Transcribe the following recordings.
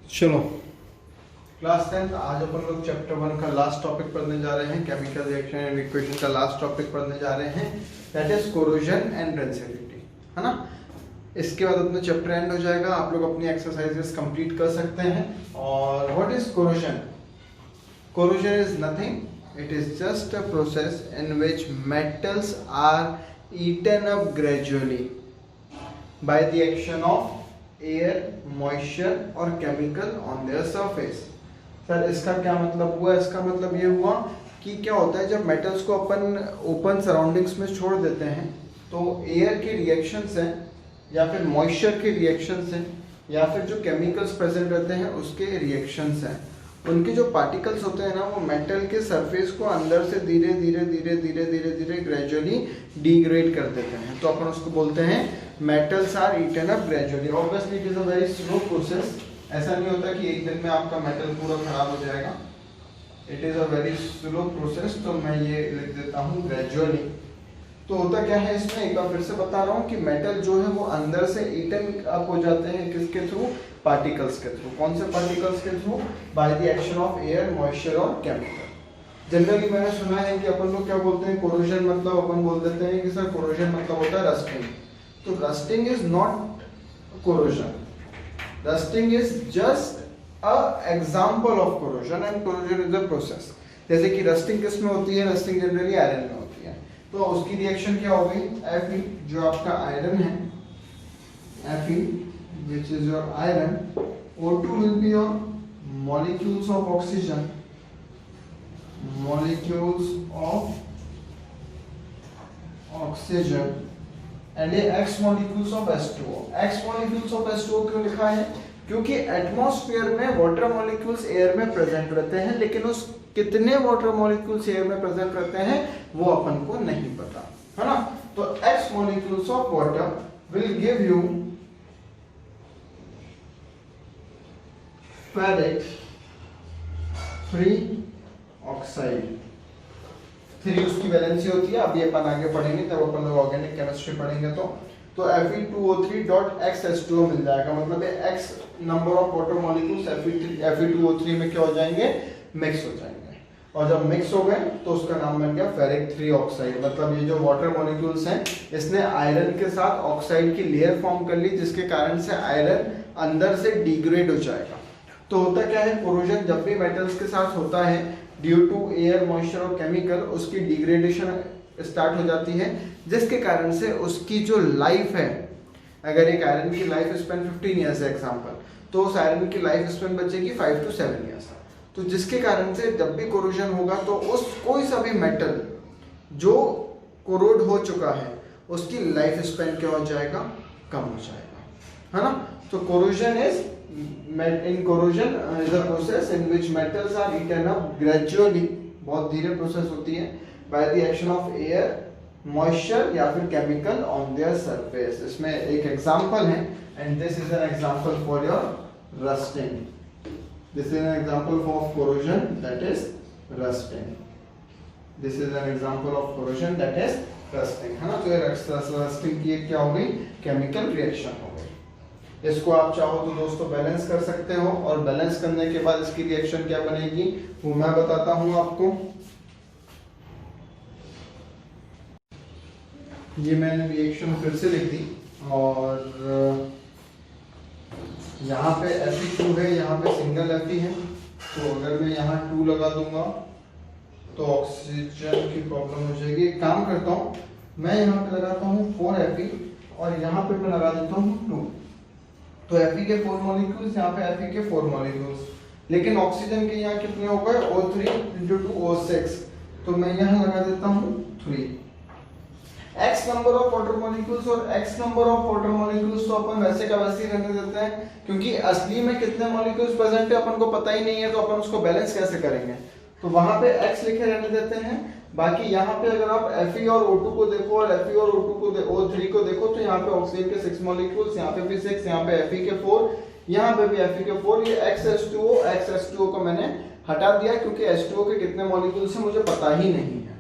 चलो क्लास 10 आज अपन लोग चैप्टर 1 का लास्ट टॉपिक पढ़ने जा रहे हैं। केमिकल रिएक्शन एंड इक्वेशन का लास्ट टॉपिक पढ़ने जा रहे हैं, that is corrosion and rancidity, है ना। इसके बाद अपना चैप्टर एंड हो जाएगा, आप लोग अपनी एक्सरसाइजेस कंप्लीट कर सकते हैं। और what is corrosion? Corrosion is nothing, it is just a process in which metals are eaten up gradually by the action of air, moisture or chemical on their surface. Sir इसका क्या मतलब हुआ? इसका मतलब ये हुआ कि क्या होता है जब मेटल्स को अपन ओपन सराउंडिंग्स में छोड़ देते हैं तो एयर के रिएक्शन से या फिर मॉइस्चर के रिएक्शन से या फिर जो केमिकल्स प्रेजेंट रहते हैं उसके रिएक्शन से उनके जो पार्टिकल्स होते हैं ना वो मेटल के सरफेस को अंदर से धीरे धीरे ग्रेजुअली डिग्रेड कर देते हैं। तो अपन उसको बोलते हैं metals are eaten up gradually. Obviously it is a very slow process. ऐसा नहीं होता कि एक दिन में आपका मेटल पूरा खराब हो जाएगा। It is a very slow process. तो मैं ये लिख देता हूँ ग्रेजुअली। तो होता क्या है इसमें, एक बार फिर से बता रहा हूँ कि मेटल जो है वो अंदर से ईटन अप हो जाते हैं किसके थ्रू? पार्टिकल्स के थ्रू। कौन से पार्टिकल्स के through? By the action of air, moisture और केमिकल। जनरली मैंने सुना है कि अपन लोग क्या बोलते हैं, कोरोजन मतलब अपन बोल देते हैं कि सर कोरोजन मतलब होता है रस्टिंग। तो rusting is not corrosion. Rusting is just a example of corrosion and corrosion is a process. जैसे कि रस्टिंग किस में होती है? रस्टिंग जनरली आयरन में होती है। तो उसकी रिएक्शन क्या हो गई? Fe जो आपका आयरन है, Fe which is your iron, O2 will be your molecules of oxygen, and ये X molecules of H2O। X molecules of H2O क्यों लिखा है? क्योंकि एटमॉस्फेयर में वाटर मॉलिक्यूल्स एयर में प्रेजेंट रहते हैं, लेकिन उस कितने वाटर मॉलिक्यूल्स एयर में प्रेजेंट रहते हैं वो अपन को नहीं पता, है ना। तो X molecules of water will give you ferric 3 oxide। 3 उसकी वैलेंसी होती है। अभी अपन आगे पढ़ेंगे तब अपन लोग ऑर्गेनिक केमिस्ट्री पढ़ेंगे तो Fe2O3.X मिल जाएगा। मतलब ये X number of water molecules Fe2O3 में क्या हो जाएंगे? मिक्स हो जाएंगे। और जब मिक्स हो गए तो उसका नाम बन गया फेरिक 3 ऑक्साइड। मतलब ये जो वाटर मॉलिक्यूल्स हैं इसने आयरन के साथ ऑक्साइड की लेयर फॉर्म कर ली, जिसके कारण से आयरन अंदर से डिग्रेड हो जाएगा। तो होता क्या है, कोरोजन जब भी मेटल्स के साथ होता है ड्यू टू एयर, मॉइस्चर और केमिकल, उसकी डिग्रेडेशन स्टार्ट हो जाती है, जिसके कारण से उसकी जो लाइफ है, अगर एक आयरन की लाइफ स्पेन 15 ईयर्स है एग्जांपल, तो उस आयरन की लाइफ स्पेन बचेगी 5 to 7 ईयर्स। तो जिसके कारण से जब भी कोरोजन होगा तो उस कोई सा भी मेटल जो कोरोड हो चुका है उसकी लाइफ स्पेन क्या हो जाएगा? कम हो जाएगा, है ना। तो corrosion is in corrosion is a process in which metals are eaten up gradually, बहुत धीरे प्रोसेस होती है, by the action of air, moisture या फिर chemical on their surface। इसमें एक एग्जांपल है and this is an example for your rusting। This is an example of corrosion, that is rusting। This is an example of corrosion, that is rusting, है ना। तो ये rusting की एक क्या हो गई? केमिकल रिएक्शन हो गई। इसको आप चाहो तो दोस्तों बैलेंस कर सकते हो, और बैलेंस करने के बाद इसकी रिएक्शन क्या बनेगी वो मैं बताता हूं आपको। ये मैंने रिएक्शन फिर से लिख दी, और यहाँ पे Fe2 है, यहाँ पे सिंगल Fe है। तो अगर मैं यहाँ 2 लगा दूंगा तो ऑक्सीजन की प्रॉब्लम हो जाएगी। एक काम करता हूँ, मैं यहाँ पे लगाता हूँ 4 Fe और यहाँ पे मैं लगा देता हूँ 2। तो Fe के 4 मॉलिक्यूल्स, यहाँ पे Fe के 4 मॉलिक्यूल्स, लेकिन ऑक्सीजन के यहाँ कितने हो गए? O3 × 2 O6। तो मैं यहाँ लगा देता हूँ 3। X number of water molecules और X number of water molecules तो अपन वैसे का वैसे ही रहने देते हैं, क्योंकि असली में कितने मॉलिक्यूल्स प्रेजेंट है अपन को पता ही नहीं है, तो अपन उसको बैलेंस कैसे करेंगे? तो वहां पे X लिखे रहने देते हैं। बाकी यहाँ पे अगर आप Fe और O2 को देखो और Fe और O3 को देखो तो यहाँ पे ऑक्सीजन के 6 मॉलिक्यूल्स, यहाँ पे भी 6, यहाँ पे Fe के 4, यहाँ पे भी Fe के 4। ये XH2O को मैंने हटा दिया क्योंकि H2O के कितने मॉलिक्यूल्स हैं मुझे पता ही नहीं है।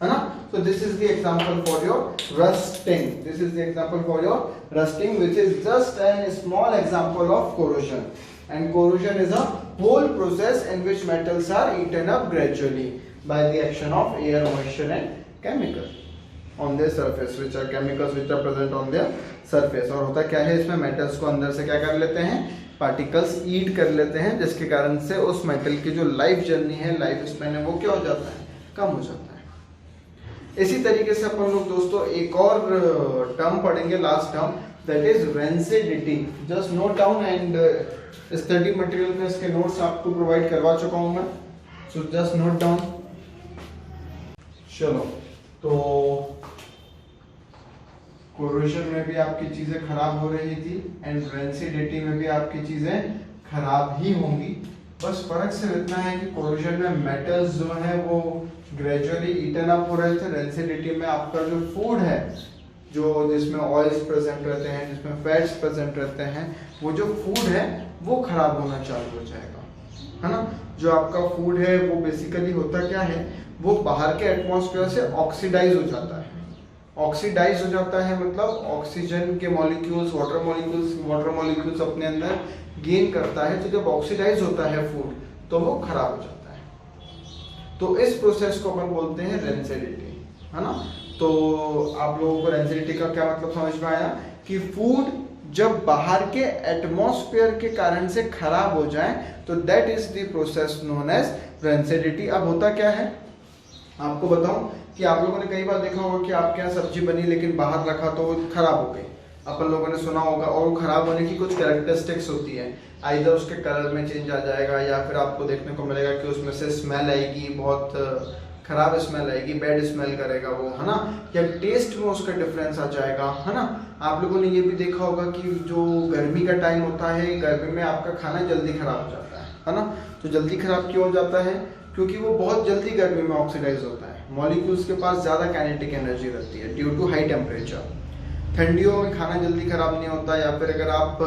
है ना। So this is the example for your rusting. This is the example for your rusting, which is just a small example of corrosion. And corrosion is a whole process in which metals are eaten up gradually by the action of air, moisture and chemical on their surface, which are chemicals which are present on their surface. और होता क्या है, इसमें metals को अंदर से क्या कर लेते हैं, पार्टिकल्स ईट कर लेते हैं, जिसके कारण से उस मेटल की जो लाइफ जर्नी है, लाइफ स्पैन है, वो क्या हो जाता है, कम हो जाता है। इसी तरीके से अपन लोग दोस्तों एक और टर्म पढ़ेंगे, last term, that is rancidity. Just note down and study material में इसके नोट्स आपको प्रोवाइड करवा चुका हूं मैं, सो जस्ट नोट डाउन। चलो, तो कोरोजन में भी आपकी चीजें खराब हो रही थी एंड रेंसिडिटी में भी आपकी चीजें खराब ही होंगी। बस फर्क सिर्फ इतना है कि कोरोजन में मेटल्स जो है वो ग्रेजुअली ईटन अप हो रहे थे, रेंसिडिटी में आपका जो फूड है, जो जिसमें ऑयल्स प्रेजेंट रहते हैं, जिसमें फैट्स प्रेजेंट रहते हैं, वो जो फूड है वो खराब होना चालू हो जाएगा, है ना। जो आपका फूड है वो बेसिकली होता क्या है, वो बाहर के एटमॉस्फेयर से ऑक्सीडाइज हो जाता है। ऑक्सीडाइज हो जाता है मतलब ऑक्सीजन के मॉलिक्यूल्स, वाटर मॉलिक्यूल्स अपने अंदर गेन करता है। तो जब ऑक्सीडाइज होता है फूड तो वो खराब हो जाता है। तो इस प्रोसेस को अपन बोलते हैं रेंसिडिटी, है ना। तो आप लोगों को रेंसिडिटी का क्या मतलब समझ में आया कि फूड जब बाहर के एटमॉस्फेयर के कारण से खराब हो जाए तो that is the process known as rancidity. अब होता क्या है आपको बताऊं कि आप लोगों ने कई बार देखा होगा कि आपके यहाँ सब्जी बनी लेकिन बाहर रखा तो वो खराब हो गई, अपन लोगों ने सुना होगा। और खराब होने की कुछ कैरेक्टरिस्टिक्स होती है, आइदर उसके कलर में चेंज आ जाएगा या फिर आपको देखने को मिलेगा कि उसमें से स्मेल आएगी, बहुत खराब स्मेल आएगी, बैड स्मेल करेगा वो, है ना, या टेस्ट में उसका डिफरेंस आ जाएगा, है ना। आप लोगों ने ये भी देखा होगा कि जो गर्मी का टाइम होता है, गर्मी में आपका खाना जल्दी खराब हो जाता है ना। तो जल्दी खराब क्यों हो जाता है, क्योंकि वो बहुत जल्दी गर्मी में ऑक्सीडाइज होता है, मॉलिक्यूल्स के पास ज़्यादा काइनेटिक एनर्जी रहती है ड्यू टू हाई टेम्परेचर। ठंडियों में खाना जल्दी खराब नहीं होता, या फिर अगर आप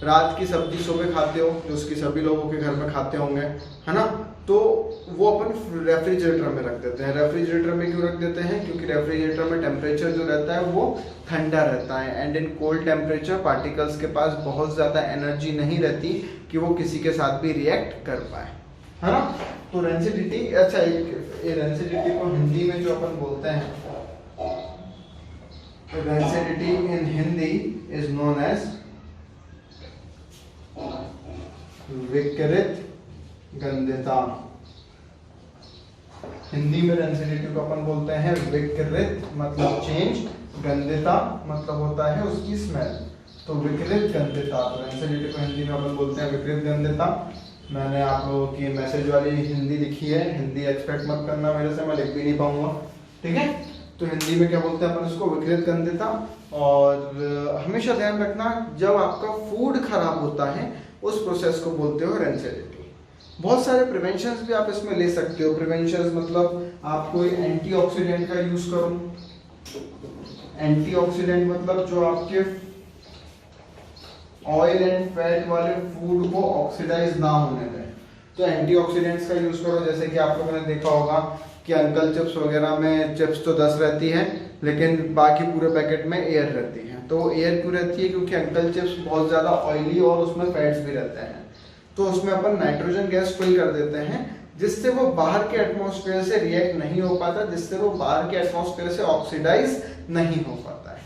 रात की सब्जी सुबह खाते हो, जो उसकी सभी लोगों के घर में खाते होंगे, है ना, तो वो अपन रेफ्रिजरेटर में रख देते हैं। रेफ्रिजरेटर में क्यों रख देते हैं, क्योंकि रेफ्रिजरेटर में टेम्परेचर जो रहता है वो ठंडा रहता है and in cold temperature particles के पास बहुत ज़्यादा एनर्जी नहीं रहती कि वो किसी के साथ भी रिएक्ट कर पाए, है ना। तो रेंसिडिटी, अच्छा रेंसिडिटी को हिंदी में जो अपन बोलते हैं, rancidity in Hindi is known as विकृत गंधता। हिंदी में रेंसिडिटी को अपन बोलते हैं विकृत, मतलब चेंज, गंधता मतलब होता है उसकी स्मेल। तो विकृत गंधता, तो रेंसिडिटी को हिंदी में अपन बोलते हैं विकृत गंधता। मैंने आप लोगों की मैसेज वाली हिंदी लिखी है, हिंदी एक्सपेक्ट मत करना मेरे से, मैं लिख भी नहीं पाऊंगा, ठीक है। तो हिंदी में क्या बोलते हैं अपन उसको, विकृत गंधता। और हमेशा ध्यान रखना, जब आपका फूड खराब होता है उस प्रोसेस को बोलते हो रेंसिडिटी। बहुत सारे प्रिवेंशंस भी आप इसमें ले सकते हो। प्रिवेंशंस मतलब आप कोई एंटीऑक्सीडेंट का यूज करो। एंटीऑक्सीडेंट मतलब जो आपके ऑयल एंड फैट वाले फूड को ऑक्सीडाइज ना होने दें, तो एंटीऑक्सीडेंट्स का यूज करो। जैसे कि आप लोगों ने देखा होगा कि अंकल चिप्स वगैरह में चिप्स तो 10 रहती है लेकिन बाकी पूरे पैकेट में एयर रहती है। तो एयर क्यों रहती है, क्योंकि अंकल चिप्स बहुत ज़्यादा ऑयली और उसमें फैट्स भी रहते हैं। तो उसमें अपन नाइट्रोजन गैस फिल कर देते हैं जिससे वो बाहर के एटमॉस्फेयर से रिएक्ट नहीं हो पाता, जिससे वो बाहर के एटमॉस्फेयर से ऑक्सीडाइज नहीं हो पाता है।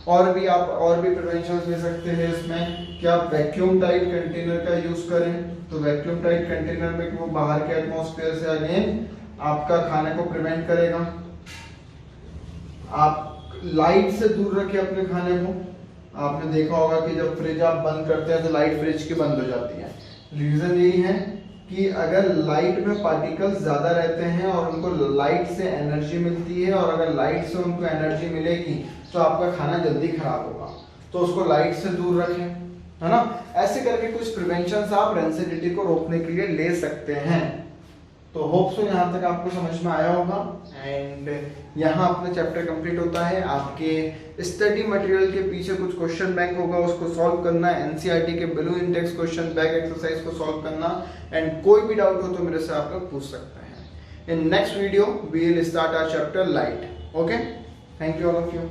और भी आप और भी प्रिवेंशन ले सकते हैं इसमें कि आप वैक्यूम टाइट कंटेनर का यूज करें। तो वैक्यूम टाइट कंटेनर में वो बाहर के एटमॉस्फेयर से अगेन आपका खाने को प्रिवेंट करेगा। आप लाइट से दूर रखिए अपने खाने को। आपने देखा होगा कि जब फ्रिज आप बंद करते हैं तो लाइट फ्रिज की बंद हो जाती है। रीजन यही है कि अगर लाइट में पार्टिकल्स ज्यादा रहते हैं और उनको लाइट से एनर्जी मिलती है, और अगर लाइट से उनको एनर्जी मिलेगी तो आपका खाना जल्दी खराब होगा। तो उसको लाइट से दूर रखें, है ना। ऐसे करके कुछ प्रिवेंशंस आप रेंसिडिटी को रोकने के लिए ले सकते हैं। तो होप सो यहाँ तक आपको समझ में आया होगा। एंड यहाँ अपना चैप्टर कंप्लीट होता है। आपके स्टडी मटेरियल के पीछे कुछ क्वेश्चन बैंक होगा, उसको सॉल्व करना, एनसीईआरटी के blue index question bank exercise को सॉल्व करना। एंड कोई भी डाउट हो तो मेरे से आप लोग पूछ सकते हैं। In next video we will start our chapter light. Okay, thank you all of you.